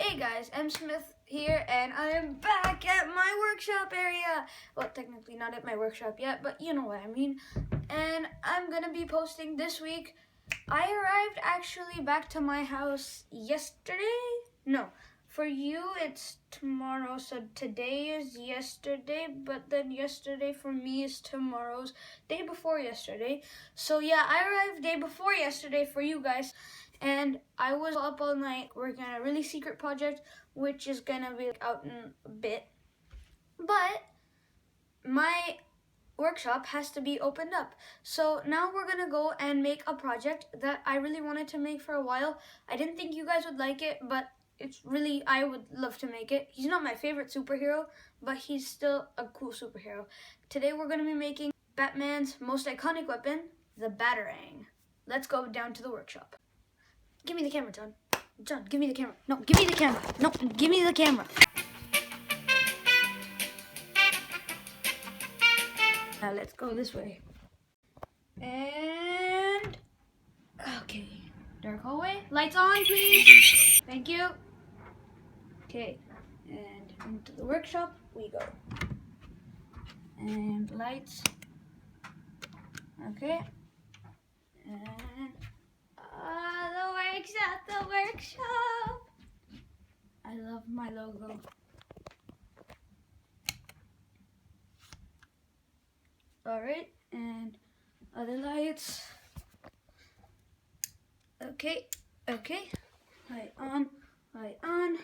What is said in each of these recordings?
Hey guys, M. Smith here, and I am back at my workshop area. Well, technically not at my workshop yet, but you know what I mean. And I'm gonna be posting this week. I arrived actually back to my house yesterday. No, for you it's tomorrow, so today is yesterday, but then yesterday for me is tomorrow's day before yesterday. So yeah, I arrived day before yesterday for you guys. And I was up all night working on a really secret project, which is gonna be out in a bit. But my workshop has to be opened up. So now we're gonna go and make a project that I really wanted to make for a while. I didn't think you guys would like it, but it's really, I would love to make it. He's not my favorite superhero, but he's still a cool superhero. Today we're gonna be making Batman's most iconic weapon, the Batarang. Let's go down to the workshop. Give me the camera, John. John, give me the camera. No, give me the camera. No, give me the camera. Now let's go this way. And okay, dark hallway. Lights on, please. Thank you. Okay, and into the workshop we go. And lights. Okay. And the workshop. I love my logo. Alright, and other lights. Okay. Light on.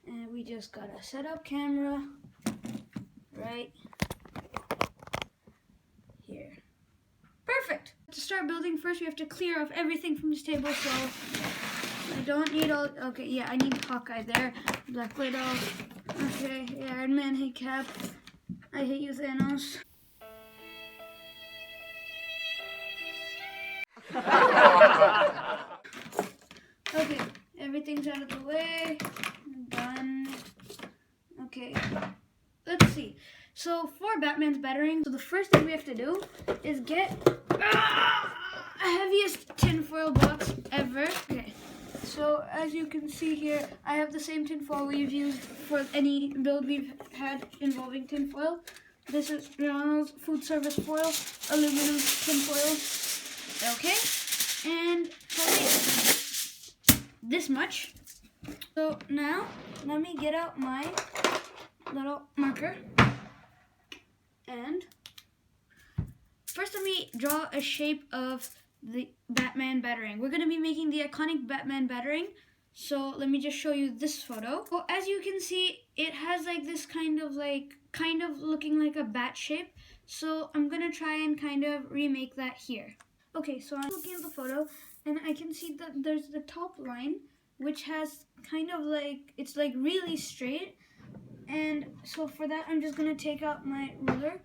And we just gotta set up camera right here. Perfect! To start building, first we have to clear off everything from this table, so I don't need all, okay, yeah, I need Hawkeye there, Black Widow, okay, Iron Man, hey Cap, I hate you Thanos. Okay, everything's out of the way, done, okay, let's see. So for Batman's Batarang, so the first thing we have to do is get heaviest tinfoil box ever. Okay, so as you can see here, I have the same tinfoil we've used for any build we've had involving tinfoil. This is Ronald's food service foil, aluminum tinfoil. Okay, and this much. So now, let me get out my little marker. And first let me draw a shape of the Batman Batarang. We're going to be making the iconic Batman Batarang. So let me just show you this photo. Well, as you can see, it has like this kind of looking like a bat shape. So I'm going to try and kind of remake that here. Okay, so I'm looking at the photo and I can see that there's the top line, which has kind of like, it's like really straight. And so for that, I'm just going to take out my ruler,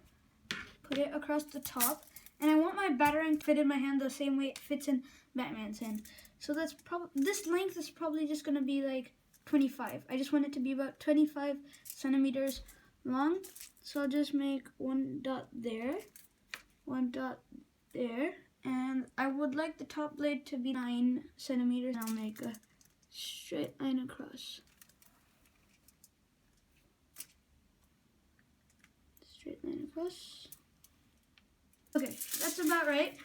put it across the top, and I want my Batarang to fit in my hand the same way it fits in Batman's hand. So that's this length is probably just going to be like 25. I just want it to be about 25 centimeters long. So I'll just make one dot there, and I would like the top blade to be 9 centimeters. I'll make a straight line across. Straight line across. Okay, that's about right.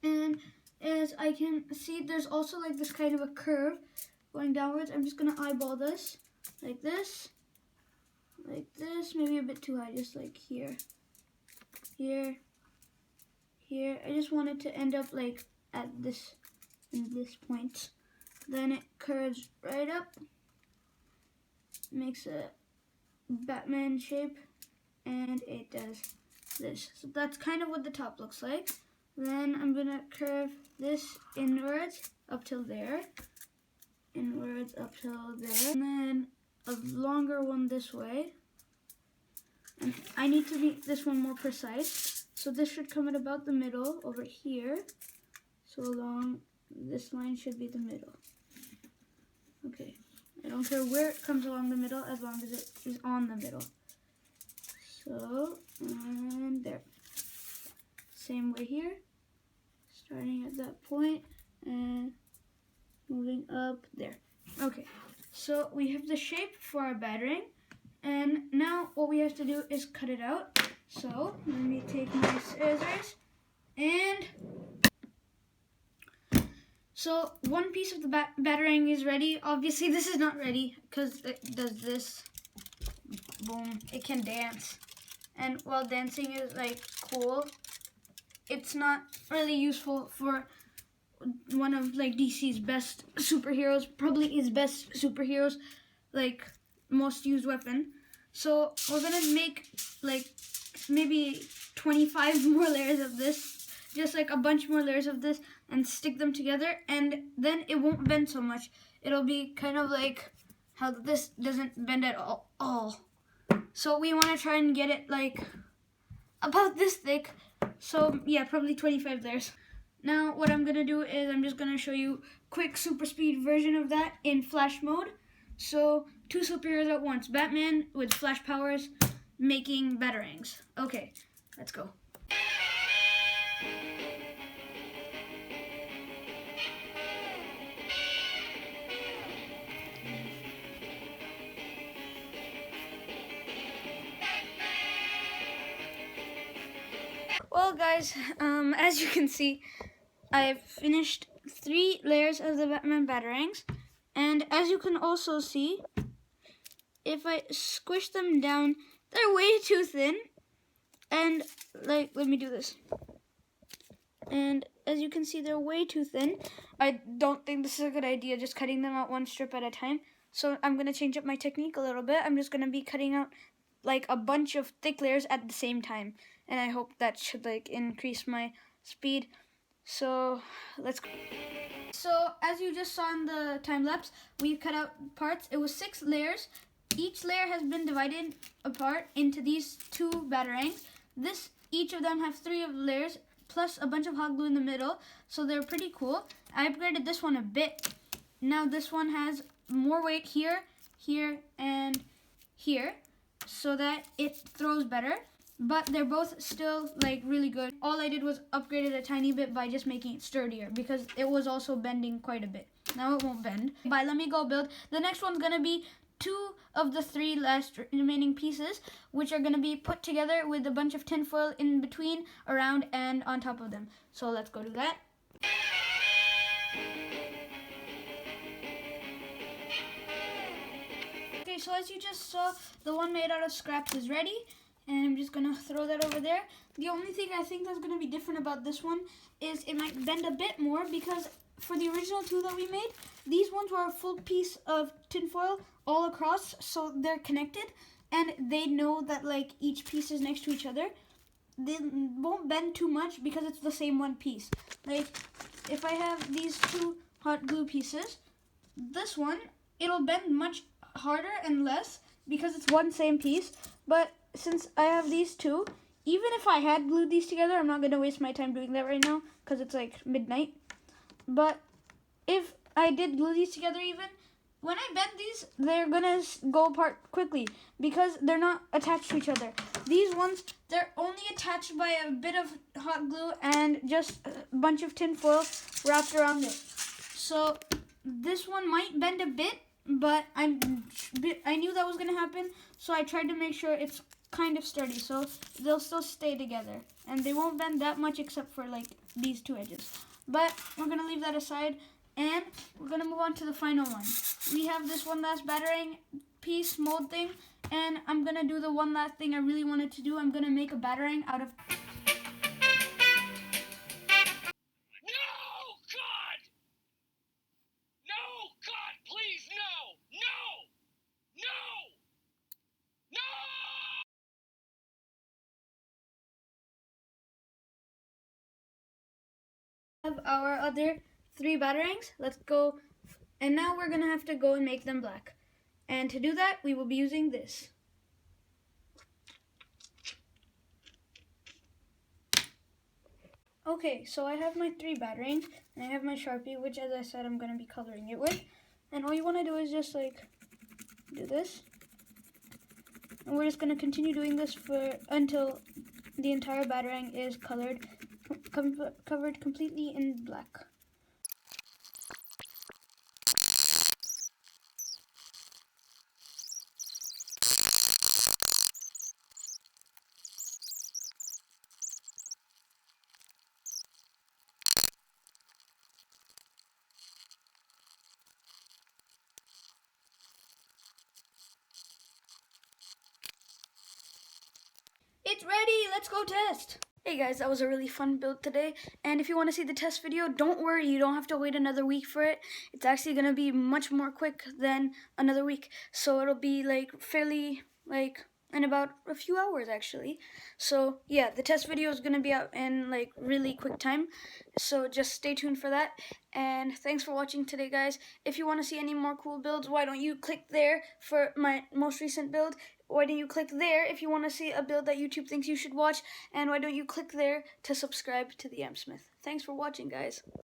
And as I can see, there's also like this kind of a curve going downwards. I'm just gonna eyeball this, like this, maybe a bit too high, just like here. I just want it to end up like at this, in this point. Then it curves right up, makes a Batman shape, and it does this. So that's kind of what the top looks like. Then I'm gonna curve this inwards up till there, and then a longer one this way. And I need to make this one more precise. So this should come at about the middle over here. So along this line should be the middle. Okay, I don't care where it comes along the middle as long as it is on the middle. So, and there. Same way here, starting at that point and moving up there. Okay, So we have the shape for our batarang, and now what we have to do is cut it out. So let me take my scissors, and so one piece of the batarang is ready. Obviously this is not ready because it does this. Boom, it can dance. And while dancing is like cool, it's not really useful for one of like DC's best superheroes, probably his best superheroes, like most used weapon. So we're gonna make like maybe 25 more layers of this, just like a bunch more layers of this, and stick them together, and then it won't bend so much. It'll be kind of like how this doesn't bend at all. So we want to try and get it like about this thick. So yeah, probably 25 layers. Now what I'm going to do is I'm just going to show you quick super speed version of that in flash mode. So 2 superheroes at once. Batman with flash powers making batarangs. Okay, let's go. Well guys, as you can see, I've finished 3 layers of the Batman batarangs, and as you can also see, if I squish them down, they're way too thin, and like, let me do this, and as you can see, they're way too thin. I don't think this is a good idea, just cutting them out one strip at a time, so I'm going to change up my technique a little bit. I'm just going to be cutting out like a bunch of thick layers at the same time, and I hope that should like increase my speed. So let's go. So as you just saw in the time lapse, we cut out parts. It was 6 layers. Each layer has been divided apart into these 2 batarangs. Each of them have 3 of the layers plus a bunch of hot glue in the middle, so they're pretty cool. I upgraded this one a bit. Now this one has more weight here, here, and here, so that it throws better, but they're both still like really good. All I did was upgrade it a tiny bit by just making it sturdier, because it was also bending quite a bit. Now it won't bend. Bye, let me go build. The next one's gonna be 2 of the 3 last remaining pieces, which are gonna be put together with a bunch of tinfoil in between, around, and on top of them. So let's go do that. Okay, so as you just saw, the one made out of scraps is ready, and I'm just gonna throw that over there. The only thing I think that's gonna be different about this one is it might bend a bit more, because for the original 2 that we made, these ones were a full piece of tinfoil all across, so they're connected, and they know that like each piece is next to each other. They won't bend too much because it's the same one piece. Like if I have these 2 hot glue pieces, this one, it'll bend much harder and less because it's one same piece. But since I have these 2, even if I had glued these together, I'm not going to waste my time doing that right now because it's like midnight. But if I did glue these together, even when I bend these, they're gonna go apart quickly because they're not attached to each other. These ones, they're only attached by a bit of hot glue and just a bunch of tin foil wrapped around it. So this one might bend a bit, but I knew that was gonna happen, so I tried to make sure it's kind of sturdy, so they'll still stay together, and they won't bend that much except for like these 2 edges. But we're gonna leave that aside, and we're gonna move on to the final one. We have this one last batarang piece mold thing, and I'm gonna do the one last thing I really wanted to do. I'm gonna make a batarang out of... No, God! No, God, please, no! No! No! No! Have our other 3 batarangs. Let's go, and now we're gonna have to go and make them black. And to do that, we will be using this. Okay, so I have my 3 batarangs, and I have my Sharpie, which, as I said, I'm gonna be coloring it with. And all you wanna do is just like do this, and we're just gonna continue doing this until the entire batarang is covered completely in black. It's ready. Let's go test. Hey guys, that was a really fun build today. And if you want to see the test video, don't worry. You don't have to wait another week for it. It's actually going to be much more quick than another week. So it'll be like fairly like in about a few hours actually. So yeah, the test video is going to be out in like really quick time. So just stay tuned for that. And thanks for watching today, guys. If you want to see any more cool builds, why don't you click there for my most recent build? Why don't you click there if you want to see a build that YouTube thinks you should watch? And why don't you click there to subscribe to the M Smith? Thanks for watching, guys.